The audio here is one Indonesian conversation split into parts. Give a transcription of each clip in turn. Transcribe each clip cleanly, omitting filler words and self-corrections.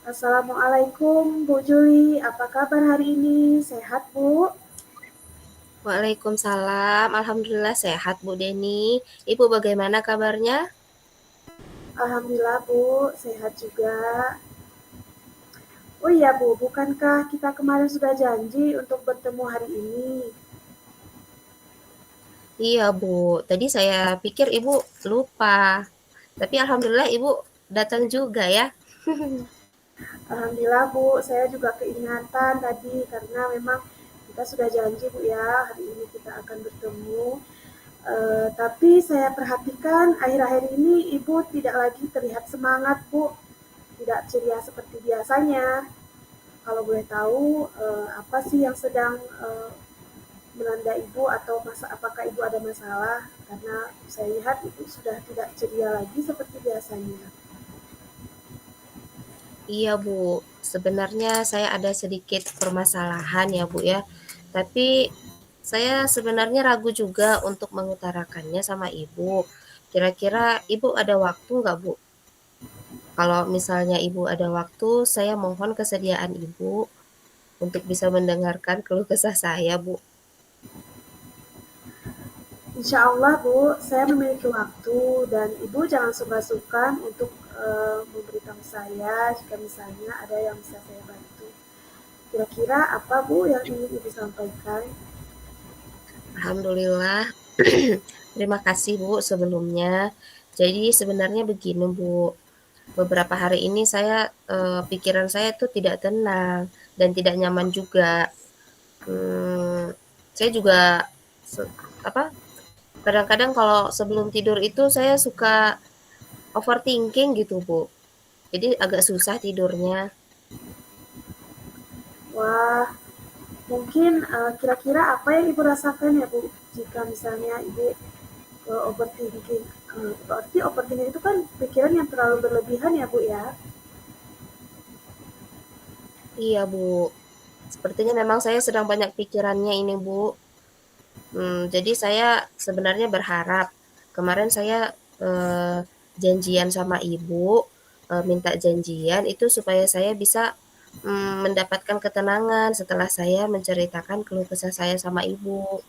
Assalamualaikum Bu Juli, apa kabar hari ini? Sehat Bu? Waalaikumsalam, alhamdulillah sehat Bu Deni. Ibu bagaimana kabarnya? Alhamdulillah Bu, sehat juga. Oh iya Bu, bukankah kita kemarin sudah janji untuk bertemu hari ini? Iya Bu, tadi saya pikir Ibu lupa. Tapi alhamdulillah Ibu datang juga ya. Alhamdulillah Bu, saya juga keingatan tadi karena memang kita sudah janji Bu ya, hari ini kita akan bertemu. Tapi saya perhatikan akhir-akhir ini Ibu tidak lagi terlihat semangat Bu, tidak ceria seperti biasanya. Kalau boleh tahu apa sih yang sedang melanda ibu atau apakah ibu ada masalah karena saya lihat ibu sudah tidak ceria lagi seperti biasanya. Iya Bu, sebenarnya saya ada sedikit permasalahan ya Bu ya. Tapi saya sebenarnya ragu juga untuk mengutarakannya sama Ibu. Kira-kira Ibu ada waktu nggak Bu? Kalau misalnya Ibu ada waktu, saya mohon kesediaan Ibu untuk bisa mendengarkan keluh kesah saya, Bu. Insya Allah Bu, saya memiliki waktu dan ibu jangan sungkan-sungkan untuk memberitahu saya jika misalnya ada yang bisa saya bantu. Kira-kira apa Bu yang ingin ibu sampaikan? Alhamdulillah. Terima kasih, Bu, sebelumnya. Jadi sebenarnya begini, Bu. Beberapa hari ini pikiran saya tuh tidak tenang dan tidak nyaman juga. Hmm, saya juga se- apa? Kadang-kadang kalau sebelum tidur itu saya suka overthinking gitu, Bu. Jadi agak susah tidurnya. Wah, mungkin kira-kira apa yang ibu rasakan ya Bu jika misalnya ibu overthinking. Berarti overthinking itu kan pikiran yang terlalu berlebihan ya Bu ya. Iya, Bu. Sepertinya memang saya sedang banyak pikirannya ini, Bu. Jadi saya sebenarnya berharap kemarin saya janjian sama ibu, minta janjian itu supaya saya bisa mendapatkan ketenangan setelah saya menceritakan keluh kesah saya sama ibu.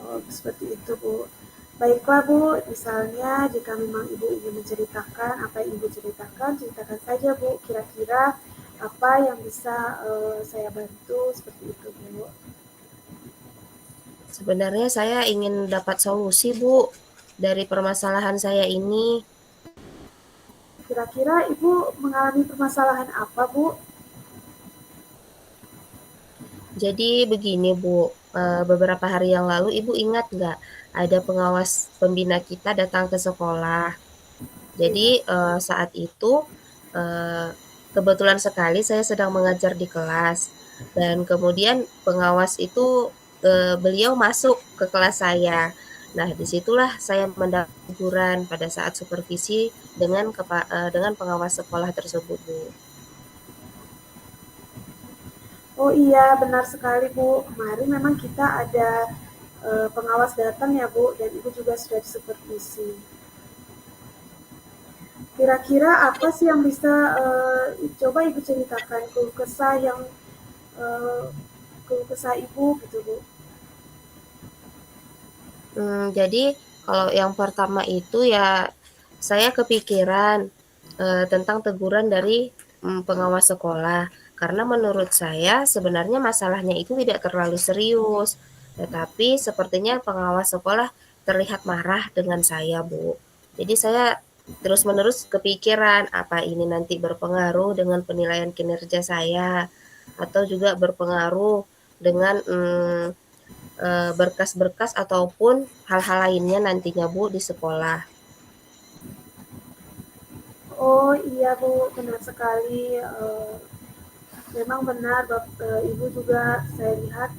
Oh, seperti itu Bu. Baiklah Bu, misalnya jika memang Ibu ingin menceritakan apa yang Ibu ceritakan, ceritakan saja Bu. Kira-kira apa yang bisa saya bantu seperti itu Bu. Sebenarnya saya ingin dapat solusi, Bu, dari permasalahan saya ini. Kira-kira Ibu mengalami permasalahan apa Bu? Jadi begini, Bu, beberapa hari yang lalu Ibu ingat nggak ada pengawas pembina kita datang ke sekolah. Jadi, Iya. saat itu, eee, kebetulan sekali saya sedang mengajar di kelas dan kemudian pengawas itu, beliau masuk ke kelas saya. Nah, disitulah saya mendapat teguran pada saat supervisi dengan pengawas sekolah tersebut, Bu. Oh iya, benar sekali Bu. Kemarin memang kita ada pengawas datang ya Bu, dan Ibu juga sudah disupervisi. Kira-kira apa sih yang bisa coba Ibu ceritakan keluh kesah yang eh, keluh kesah Ibu gitu Bu? Jadi kalau yang pertama itu ya saya kepikiran, tentang teguran dari, pengawas sekolah. Karena menurut saya sebenarnya masalahnya itu tidak terlalu serius, tetapi sepertinya pengawas sekolah terlihat marah dengan saya, Bu. Jadi saya terus-menerus kepikiran, apa ini nanti berpengaruh dengan penilaian kinerja saya, atau juga berpengaruh dengan, berkas-berkas ataupun hal-hal lainnya nantinya Bu di sekolah. Oh iya Bu, benar sekali. Memang benar, Ibu juga saya lihat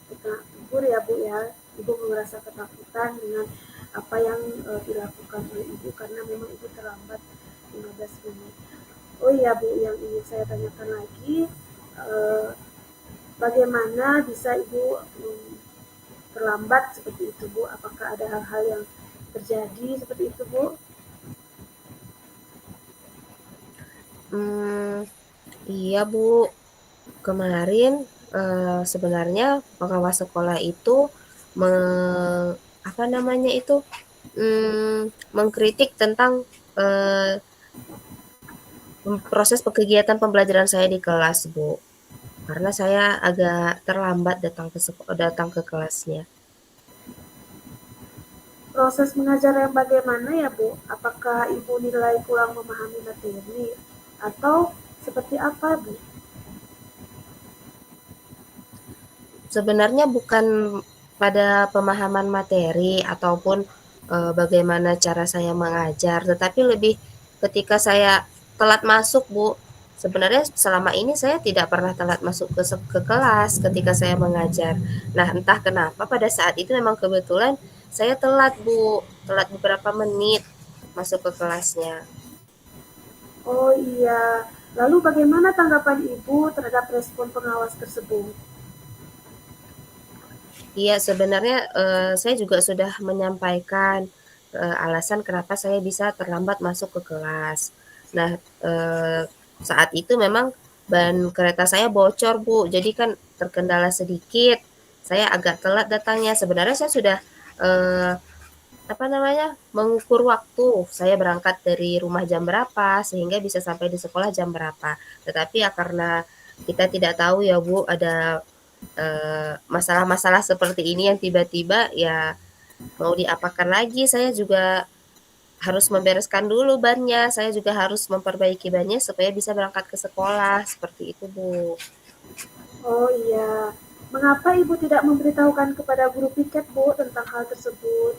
kita gugur ya Bu ya. Ibu merasa ketakutan dengan apa yang dilakukan oleh Ibu karena memang Ibu terlambat 15 menit. Oh iya Bu, yang ingin saya tanyakan lagi, eh, bagaimana bisa Ibu terlambat seperti itu Bu? Apakah ada hal-hal yang terjadi seperti itu Bu? Mmm, iya, Bu. Kemarin, sebenarnya pengawas sekolah itu meng apa namanya itu, mengkritik tentang, eee, proses kegiatan pembelajaran saya di kelas, Bu. Karena saya agak terlambat datang ke kelasnya. Proses mengajar yang bagaimana ya, Bu? Apakah Ibu nilai kurang memahami materi atau seperti apa, Bu? Sebenarnya bukan pada pemahaman materi ataupun, bagaimana cara saya mengajar, tetapi lebih ketika saya telat masuk, Bu. Sebenarnya selama ini saya tidak pernah telat masuk ke kelas ketika saya mengajar. Nah, entah kenapa pada saat itu memang kebetulan saya telat, Bu, telat beberapa menit masuk ke kelasnya. Oh iya, lalu bagaimana tanggapan Ibu terhadap respon pengawas tersebut? Iya, sebenarnya, saya juga sudah menyampaikan, alasan kenapa saya bisa terlambat masuk ke kelas. Nah, saat itu memang ban kereta saya bocor, Bu, jadi kan terkendala sedikit, saya agak telat datangnya. Sebenarnya saya sudah, eee, apa namanya, mengukur waktu, saya berangkat dari rumah jam berapa, sehingga bisa sampai di sekolah jam berapa. Tetapi ya karena kita tidak tahu ya, Bu, ada masalah-masalah seperti ini yang tiba-tiba ya mau diapakan lagi, saya juga harus membereskan dulu bannya, saya juga harus memperbaiki bannya supaya bisa berangkat ke sekolah, seperti itu, Bu. Oh iya, mengapa Ibu tidak memberitahukan kepada guru piket, Bu, tentang hal tersebut?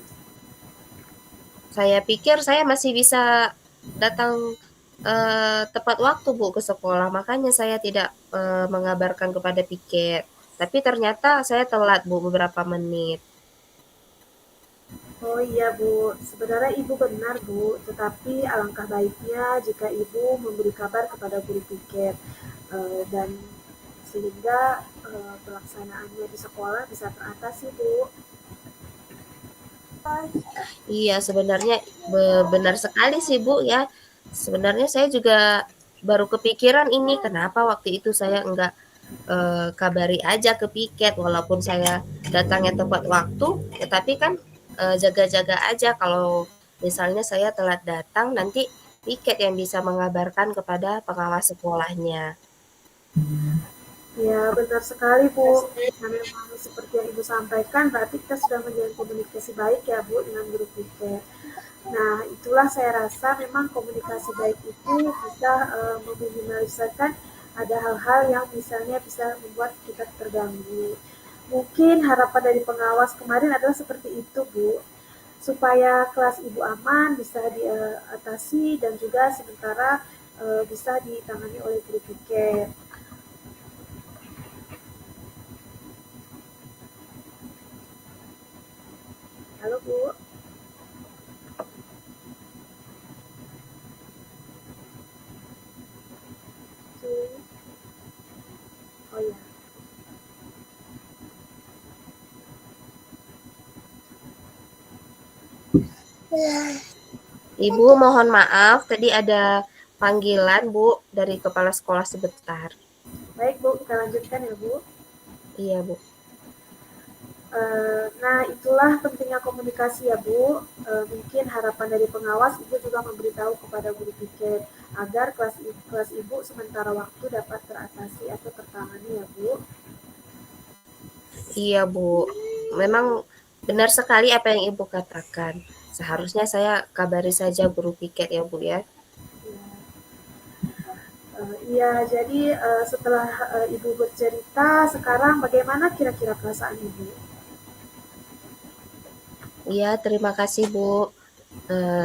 Saya pikir saya masih bisa datang, tepat waktu, Bu, ke sekolah, makanya saya tidak, mengabarkan kepada piket. Tapi ternyata saya telat, Bu, beberapa menit. Oh iya, Bu, sebenarnya Ibu benar, Bu, tetapi alangkah baiknya jika Ibu memberi kabar kepada guru piket dan sehingga pelaksanaannya di sekolah bisa teratasi, Bu. Iya, sebenarnya benar sekali sih, Bu, ya. Sebenarnya saya juga baru kepikiran ini, kenapa waktu itu saya enggak, kabari aja ke piket walaupun saya datangnya tepat waktu, tetapi kan, jaga-jaga aja kalau misalnya saya telat datang, nanti piket yang bisa mengabarkan kepada pengawas sekolahnya. Ya, benar sekali, Bu. Nah, memang seperti yang Ibu sampaikan, berarti kita sudah menjalin komunikasi baik ya, Bu, dengan guru piket. Nah, itulah saya rasa memang komunikasi baik itu bisa meminimalisirkan ada hal-hal yang misalnya bisa membuat kita terganggu. Mungkin harapan dari pengawas kemarin adalah seperti itu, Bu, supaya kelas Ibu aman bisa diatasi dan juga sementara bisa ditangani oleh guru piket. Halo, Bu. Oh ya. Ibu mohon maaf, tadi ada panggilan, Bu, dari kepala sekolah sebentar. Baik, Bu, kita lanjutkan ya, Bu. Iya, Bu. Nah, itulah pentingnya komunikasi ya, Bu. Mungkin harapan dari pengawas, Ibu juga memberitahu kepada guru piket agar kelas Ibu sementara waktu dapat teratasi atau tertangani ya, Bu. Iya, Bu. Memang benar sekali apa yang Ibu katakan. Seharusnya saya kabari saja guru piket ya, Bu, ya. Iya, jadi setelah Ibu bercerita, sekarang bagaimana kira-kira perasaan Ibu? Iya, terima kasih, Bu.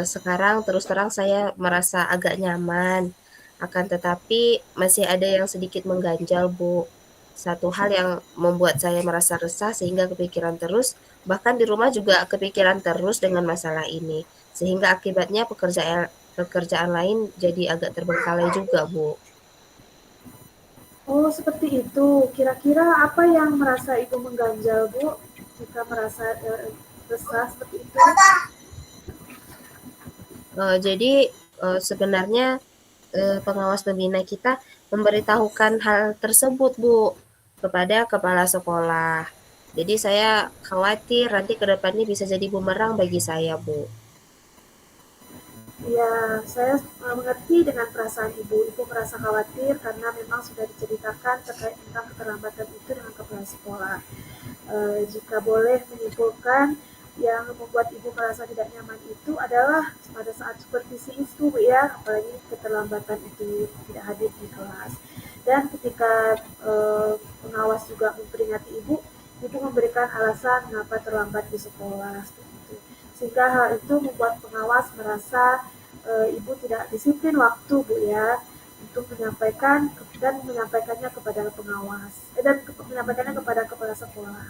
Sekarang terus terang saya merasa agak nyaman. Akan tetapi masih ada yang sedikit mengganjal, Bu. Satu hal yang membuat saya merasa resah sehingga kepikiran terus, bahkan di rumah juga kepikiran terus dengan masalah ini. Sehingga akibatnya pekerjaan pekerjaan lain jadi agak terbengkalai juga, Bu. Oh, seperti itu. Kira-kira apa yang merasa Ibu mengganjal, Bu? Jika merasa resah seperti itu? Jadi, sebenarnya pengawas pembina kita memberitahukan hal tersebut, Bu, kepada kepala sekolah. Jadi saya khawatir nanti ke depannya bisa jadi bumerang bagi saya, Bu. Ya, saya mengerti dengan perasaan ibu. Ibu merasa khawatir karena memang sudah diceritakan terkait tentang keterlambatan itu dengan kepala sekolah. Jika boleh menyimpulkan, yang membuat ibu merasa tidak nyaman itu adalah pada saat supervisi itu, Bu ya, apalagi keterlambatan itu tidak hadir di kelas. Dan ketika pengawas juga memperingati ibu, ibu memberikan alasan mengapa terlambat di sekolah seperti itu. Sehingga hal itu membuat pengawas merasa ibu tidak disiplin waktu, Bu ya, untuk menyampaikan dan menyampaikannya kepada pengawas dan menyampaikannya kepada kepala sekolah.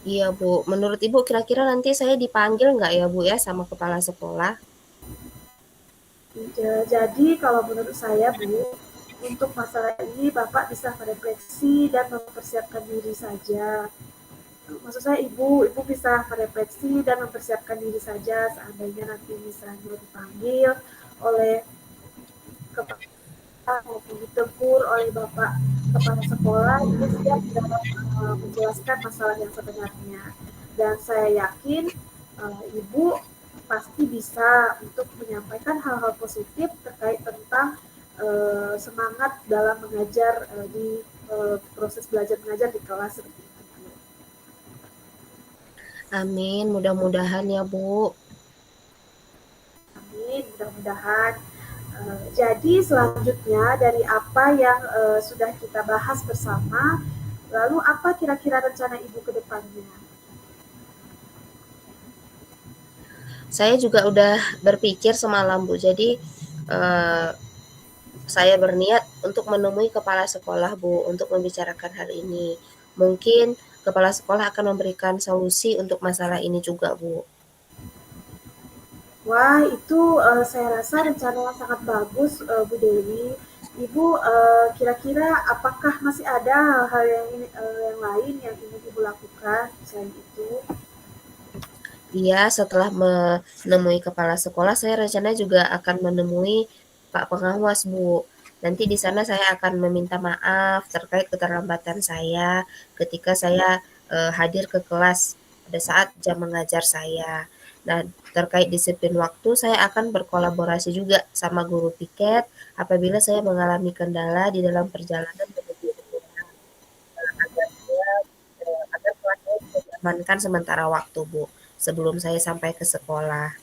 Iya, Bu. Menurut Ibu kira-kira nanti saya dipanggil nggak ya, Bu ya, sama kepala sekolah? Jadi kalau menurut saya, Bu, untuk masalah ini Bapak bisa merefleksi dan mempersiapkan diri saja. Maksud saya ibu bisa merefleksi dan mempersiapkan diri saja seandainya nanti misalnya dipanggil oleh kepala maupun ditegur oleh Bapak kepala sekolah, ibu siap dalam menjelaskan masalah yang sebenarnya. Dan saya yakin ibu pasti bisa untuk menyampaikan hal-hal positif terkait tentang semangat dalam mengajar di proses belajar mengajar di kelas seperti itu. Amin, mudah-mudahan ya, Bu. Amin, mudah-mudahan. Jadi selanjutnya dari apa yang sudah kita bahas bersama, lalu apa kira-kira rencana ibu ke depannya? Saya juga udah berpikir semalam, Bu. Jadi, eh, saya berniat untuk menemui kepala sekolah, Bu, untuk membicarakan hal ini. Mungkin kepala sekolah akan memberikan solusi untuk masalah ini juga, Bu. Wah, itu saya rasa rencana yang sangat bagus, Bu Dewi. Ibu kira-kira apakah masih ada hal-hal yang lain yang ingin ibu lakukan selain itu? Iya, setelah menemui kepala sekolah, saya rencananya juga akan menemui Pak Pengawas, Bu. Nanti di sana saya akan meminta maaf terkait keterlambatan saya ketika saya hadir ke kelas pada saat jam mengajar saya. Nah, terkait disiplin waktu, saya akan berkolaborasi juga sama guru piket apabila saya mengalami kendala di dalam perjalanan menuju sekolah agar saya agar kelas saya bisa diamankan sementara waktu, Bu, sebelum saya sampai ke sekolah.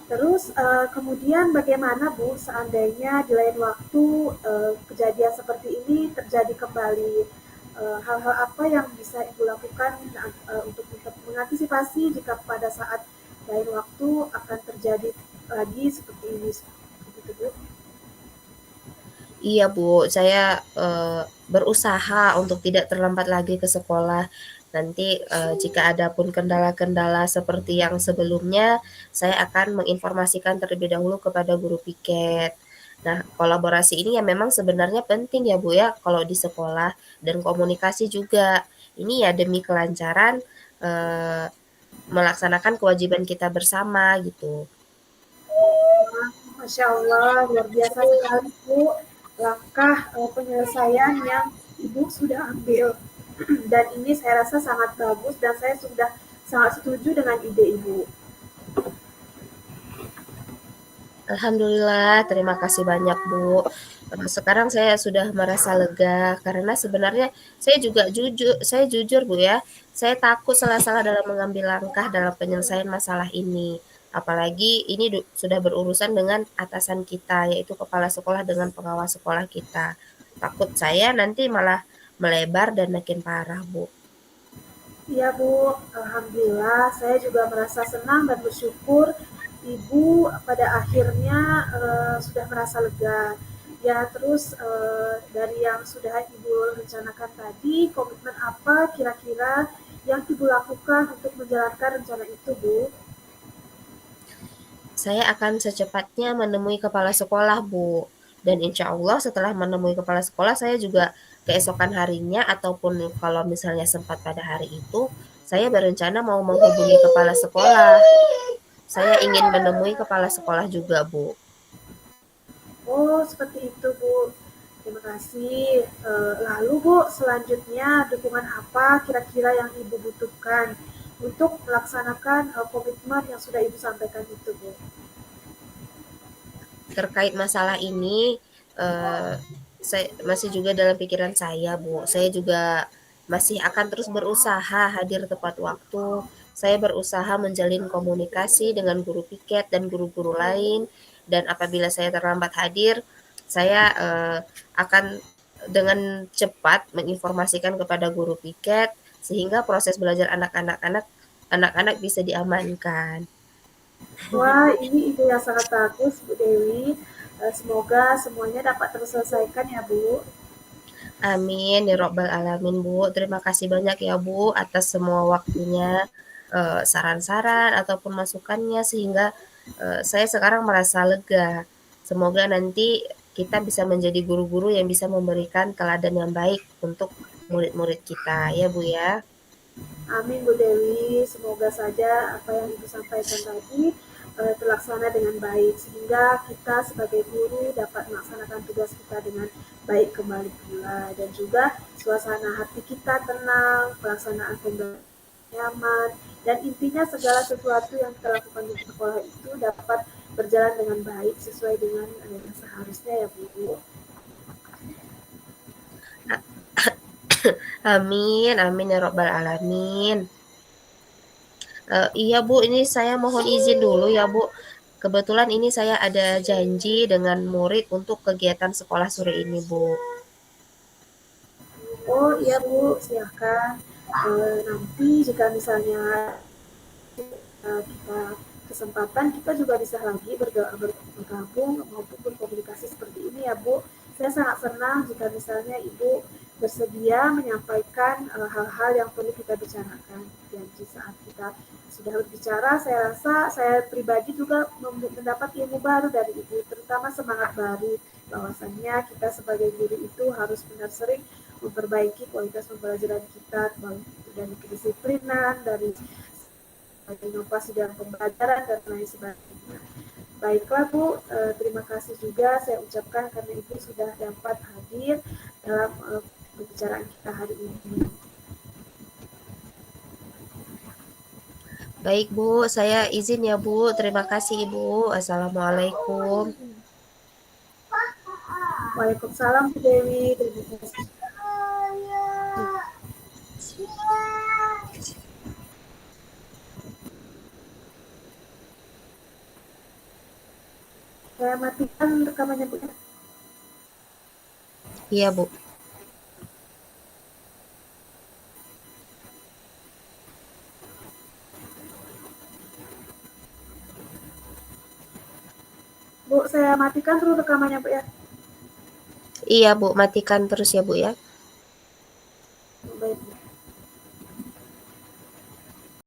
Terus kemudian bagaimana Bu seandainya di lain waktu kejadian seperti ini terjadi kembali? Hal-hal apa yang bisa Ibu lakukan untuk mengantisipasi jika pada saat lain waktu akan terjadi lagi seperti ini? Begitu, Bu. Iya, Bu, saya berusaha untuk tidak terlambat lagi ke sekolah. Nanti jika ada pun kendala-kendala seperti yang sebelumnya, saya akan menginformasikan terlebih dahulu kepada guru piket. Nah, kolaborasi ini ya memang sebenarnya penting ya, Bu ya, kalau di sekolah dan komunikasi juga. Ini ya demi kelancaran eh, melaksanakan kewajiban kita bersama gitu. Masya Allah, luar biasa sekali Bu langkah penyelesaian yang Ibu sudah ambil. Dan ini saya rasa sangat bagus dan saya sudah sangat setuju dengan ide Ibu. Alhamdulillah, terima kasih banyak, Bu. Sekarang saya sudah merasa lega karena sebenarnya saya jujur, Bu ya, saya takut salah-salah dalam mengambil langkah dalam penyelesaian masalah ini. Apalagi ini sudah berurusan dengan atasan kita, yaitu kepala sekolah dengan pengawas sekolah kita. Takut saya nanti malah melebar dan makin parah, Bu. Iya Bu, Alhamdulillah saya juga merasa senang dan bersyukur Ibu pada akhirnya sudah merasa lega. Ya terus dari yang sudah Ibu rencanakan tadi, komitmen apa kira-kira yang Ibu lakukan untuk menjalankan rencana itu Bu? Saya akan secepatnya menemui kepala sekolah, Bu. Dan insya Allah setelah menemui kepala sekolah, saya juga keesokan harinya ataupun kalau misalnya sempat pada hari itu, saya berencana mau menghubungi kepala sekolah. saya ingin menemui kepala sekolah juga, Bu. Oh, seperti itu, Bu. Terima kasih. Lalu, Bu, selanjutnya dukungan apa kira-kira yang Ibu butuhkan untuk melaksanakan komitmen yang sudah Ibu sampaikan itu, Bu? Terkait masalah ini, saya masih juga dalam pikiran saya, Bu. Saya juga masih akan terus berusaha hadir tepat waktu. Saya berusaha menjalin komunikasi dengan guru piket dan guru-guru lain, dan apabila saya terlambat hadir, saya akan dengan cepat menginformasikan kepada guru piket sehingga proses belajar anak-anak bisa diamankan. Wah, ini ide yang sangat bagus, Bu Dewi. Semoga semuanya dapat terselesaikan ya, Bu. Amin ya robbal alamin, Bu. Terima kasih banyak ya, Bu, atas semua waktunya, saran-saran ataupun masukannya sehingga, saya sekarang merasa lega. Semoga nanti kita bisa menjadi guru-guru yang bisa memberikan teladan yang baik untuk murid-murid kita, ya, Bu, ya. Amin, Bu Dewi. Semoga saja apa yang Ibu sampaikan tadi terlaksana dengan baik, sehingga kita sebagai guru dapat melaksanakan tugas kita dengan baik kembali pula. Dan juga suasana hati kita tenang, pelaksanaan pembelajaran nyaman, dan intinya segala sesuatu yang kita lakukan di sekolah itu dapat berjalan dengan baik sesuai dengan yang seharusnya ya, Bu. Amin amin ya robbal alamin. Iya, Bu, ini saya mohon izin dulu ya, Bu. Kebetulan ini saya ada janji dengan murid untuk kegiatan sekolah sore ini, Bu. Oh iya, Bu, silakan. Nanti jika misalnya kita kesempatan, kita juga bisa lagi bergabung maupun berkomunikasi seperti ini ya, Bu. Saya sangat senang jika misalnya Ibu bersedia menyampaikan hal-hal yang perlu kita bicarakan. Jadi saat kita sudah berbicara, saya rasa saya pribadi juga mendapat ilmu baru dari Ibu, terutama semangat baru bahwasannya kita sebagai guru itu harus benar sering memperbaiki kualitas pembelajaran kita dari kedisiplinan, dari inovasi dalam pembelajaran dan lain sebagainya. Baiklah, Bu, terima kasih juga saya ucapkan karena Ibu sudah dapat hadir dalam pembicaraan kita hari ini. Baik, Bu, saya izin ya, Bu. Terima kasih, Ibu. Assalamualaikum. Waalaikumsalam, Bu Dewi. Terima kasih. Saya matikan rekamannya, Bu. Iya, Bu. Bu, saya matikan terus rekamannya, Bu, ya. Iya, Bu. Matikan terus ya, Bu, ya. Baik.